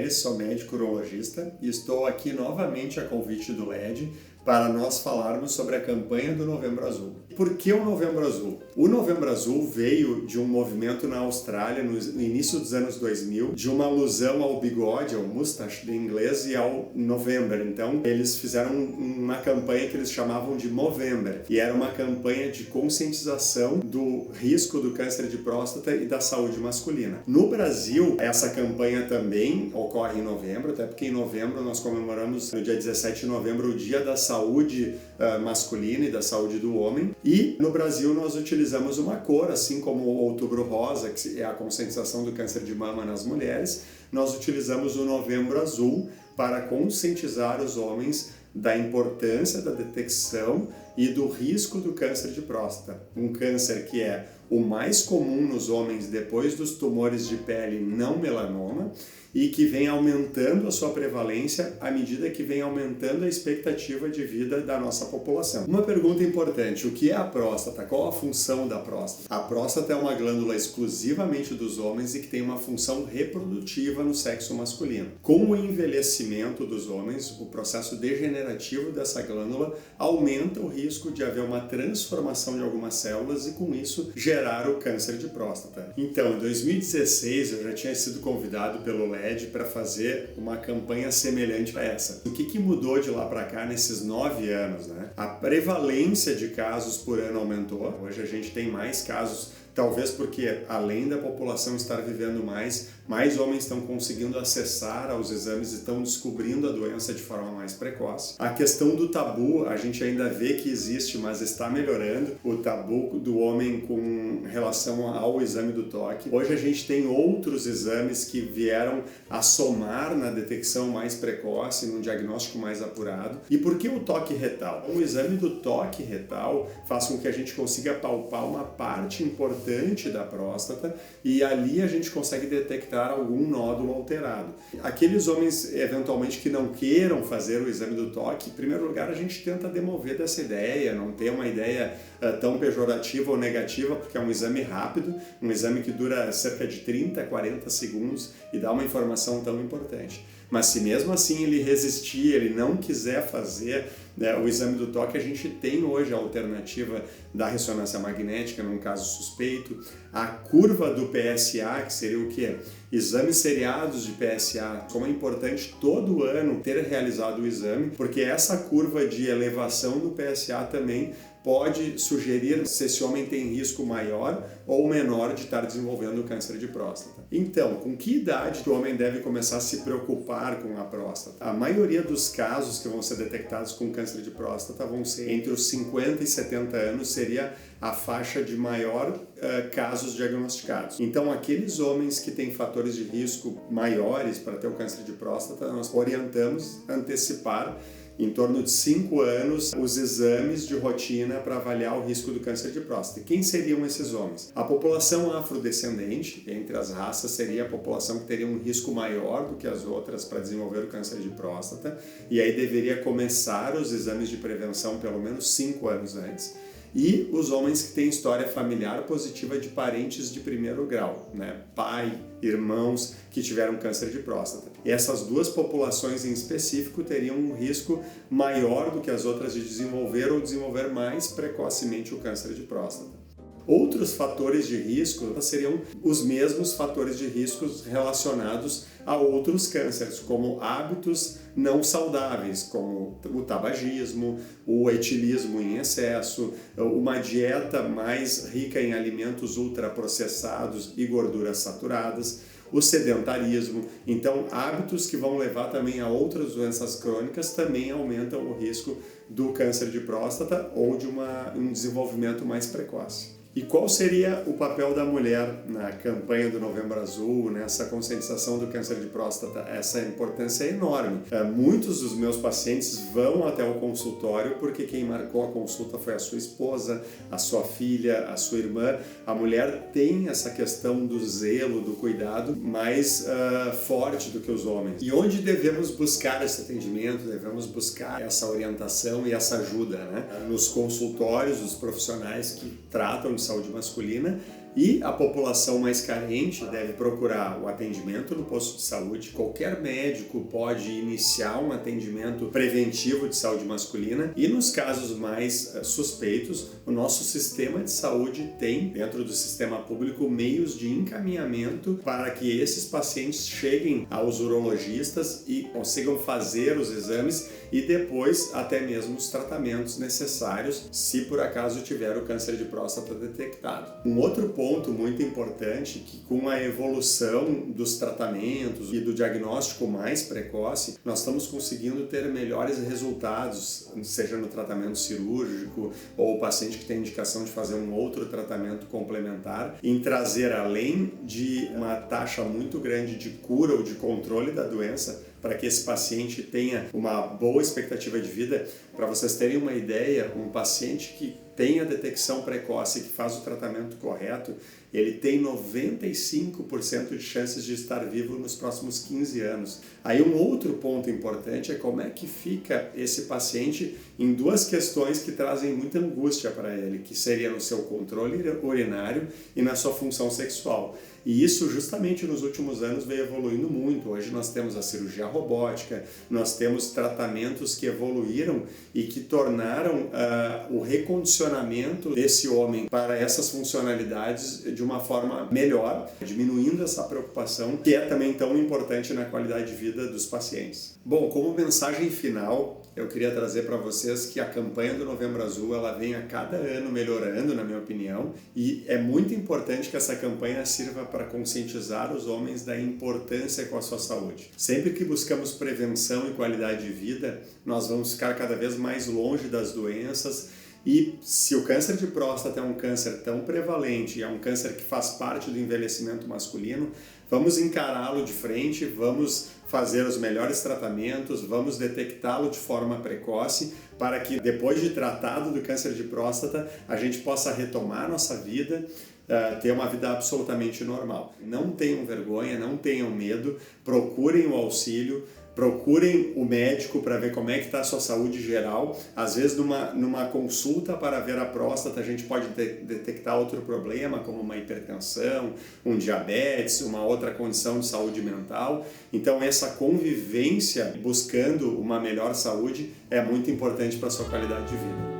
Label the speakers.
Speaker 1: Pérez, sou médico urologista e estou aqui novamente a convite do LED para nós falarmos sobre a campanha do Novembro Azul. Por que o Novembro Azul? O Novembro Azul veio de um movimento na Austrália no início dos anos 2000, de uma alusão ao bigode, ao mustache em inglês, e ao November. Então, eles fizeram uma campanha que eles chamavam de Movember, e era uma campanha de conscientização do risco do câncer de próstata e da saúde masculina. No Brasil, essa campanha também ocorre em novembro, até porque em novembro nós comemoramos, no dia 17 de novembro, o Dia da Saúde masculina e da saúde do homem. E no Brasil nós utilizamos uma cor, assim como o Outubro Rosa, que é a conscientização do câncer de mama nas mulheres, nós utilizamos o Novembro Azul para conscientizar os homens da importância da detecção e do risco do câncer de próstata. Um câncer que é o mais comum nos homens depois dos tumores de pele não melanoma e que vem aumentando a sua prevalência à medida que vem aumentando a expectativa de vida da nossa população. Uma pergunta importante: o que é a próstata? Qual a função da próstata? A próstata é uma glândula exclusivamente dos homens e que tem uma função reprodutiva no sexo masculino. Com o envelhecimento dos homens, o processo degenerativo dessa glândula aumenta o risco de haver uma transformação de algumas células e com isso gerar o câncer de próstata. Então, em 2016 eu já tinha sido convidado pelo LED para fazer uma campanha semelhante a essa. O que mudou de lá para cá nesses 9 anos, né? A prevalência de casos por ano aumentou. Hoje a gente tem mais casos, talvez porque além da população estar vivendo mais homens estão conseguindo acessar aos exames e estão descobrindo a doença de forma mais precoce. A questão do tabu, a gente ainda vê que existe, mas está melhorando, o tabu do homem com relação ao exame do toque. Hoje a gente tem outros exames que vieram a somar na detecção mais precoce, num diagnóstico mais apurado. E por que o toque retal? O exame do toque retal faz com que a gente consiga palpar uma parte importante da próstata e ali a gente consegue detectar algum nódulo alterado. Aqueles homens, eventualmente, que não queiram fazer o exame do toque, em primeiro lugar, a gente tenta demover dessa ideia, não ter uma ideia tão pejorativa ou negativa, porque é um exame rápido, um exame que dura cerca de 30 a 40 segundos e dá uma informação tão importante. Mas se mesmo assim ele resistir, ele não quiser fazer o exame do toque, a gente tem hoje a alternativa da ressonância magnética, num caso suspeito, a curva do PSA, que seria o quê? Exames seriados de PSA. Como é importante todo ano ter realizado o exame, porque essa curva de elevação do PSA também pode sugerir se esse homem tem risco maior ou menor de estar desenvolvendo câncer de próstata. Então, com que idade o homem deve começar a se preocupar com a próstata? A maioria dos casos que vão ser detectados com câncer de próstata vão ser entre os 50 e 70 anos, seria a faixa de maior casos diagnosticados. Então, aqueles homens que têm fatores de risco maiores para ter o câncer de próstata, nós orientamos antecipar em torno de 5 anos os exames de rotina para avaliar o risco do câncer de próstata. Quem seriam esses homens? A população afrodescendente, entre as raças, seria a população que teria um risco maior do que as outras para desenvolver o câncer de próstata, e aí deveria começar os exames de prevenção pelo menos 5 anos antes. E os homens que têm história familiar positiva de parentes de primeiro grau, né? Pai, irmãos que tiveram câncer de próstata. E essas duas populações em específico teriam um risco maior do que as outras de desenvolver ou desenvolver mais precocemente o câncer de próstata. Outros fatores de risco seriam os mesmos fatores de riscos relacionados a outros cânceres, como hábitos não saudáveis, como o tabagismo, o etilismo em excesso, uma dieta mais rica em alimentos ultraprocessados e gorduras saturadas, o sedentarismo. Então, hábitos que vão levar também a outras doenças crônicas também aumentam o risco do câncer de próstata ou de um desenvolvimento mais precoce. E qual seria o papel da mulher na campanha do Novembro Azul, nessa conscientização do câncer de próstata? Essa importância é enorme. Muitos dos meus pacientes vão até o consultório porque quem marcou a consulta foi a sua esposa, a sua filha, a sua irmã. A mulher tem essa questão do zelo, do cuidado mais forte do que os homens. E onde devemos buscar esse atendimento, devemos buscar essa orientação e essa ajuda, né? Nos consultórios dos profissionais que tratam de saúde masculina, E a população mais carente deve procurar o atendimento no posto de saúde. Qualquer médico pode iniciar um atendimento preventivo de saúde masculina e nos casos mais suspeitos, o nosso sistema de saúde tem, dentro do sistema público, meios de encaminhamento para que esses pacientes cheguem aos urologistas e consigam fazer os exames e depois até mesmo os tratamentos necessários se por acaso tiver o câncer de próstata detectado. Um outro ponto muito importante que com a evolução dos tratamentos e do diagnóstico mais precoce, nós estamos conseguindo ter melhores resultados, seja no tratamento cirúrgico ou o paciente que tem indicação de fazer um outro tratamento complementar, em trazer além de uma taxa muito grande de cura ou de controle da doença, para que esse paciente tenha uma boa expectativa de vida. Para vocês terem uma ideia, um paciente que tem a detecção precoce e que faz o tratamento correto, ele tem 95% de chances de estar vivo nos próximos 15 anos. Aí um outro ponto importante é como é que fica esse paciente em duas questões que trazem muita angústia para ele, que seria no seu controle urinário e na sua função sexual. E isso justamente nos últimos anos veio evoluindo muito. Hoje nós temos a cirurgia robótica, nós temos tratamentos que evoluíram e que tornaram o recondicionamento desse homem para essas funcionalidades de uma forma melhor, diminuindo essa preocupação que é também tão importante na qualidade de vida dos pacientes. Bom, como mensagem final, eu queria trazer para vocês que a campanha do Novembro Azul ela vem a cada ano melhorando, na minha opinião, e é muito importante que essa campanha sirva para conscientizar os homens da importância com a sua saúde. Sempre que buscamos prevenção e qualidade de vida, nós vamos ficar cada vez mais longe das doenças. E se o câncer de próstata é um câncer tão prevalente, é um câncer que faz parte do envelhecimento masculino, vamos encará-lo de frente, vamos fazer os melhores tratamentos, vamos detectá-lo de forma precoce para que depois de tratado do câncer de próstata a gente possa retomar nossa vida, ter uma vida absolutamente normal. Não tenham vergonha, não tenham medo, procurem o auxílio, procurem o médico para ver como é que está a sua saúde geral. Às vezes, numa consulta para ver a próstata, a gente pode detectar outro problema, como uma hipertensão, um diabetes, uma outra condição de saúde mental. Então, essa convivência buscando uma melhor saúde é muito importante para a sua qualidade de vida.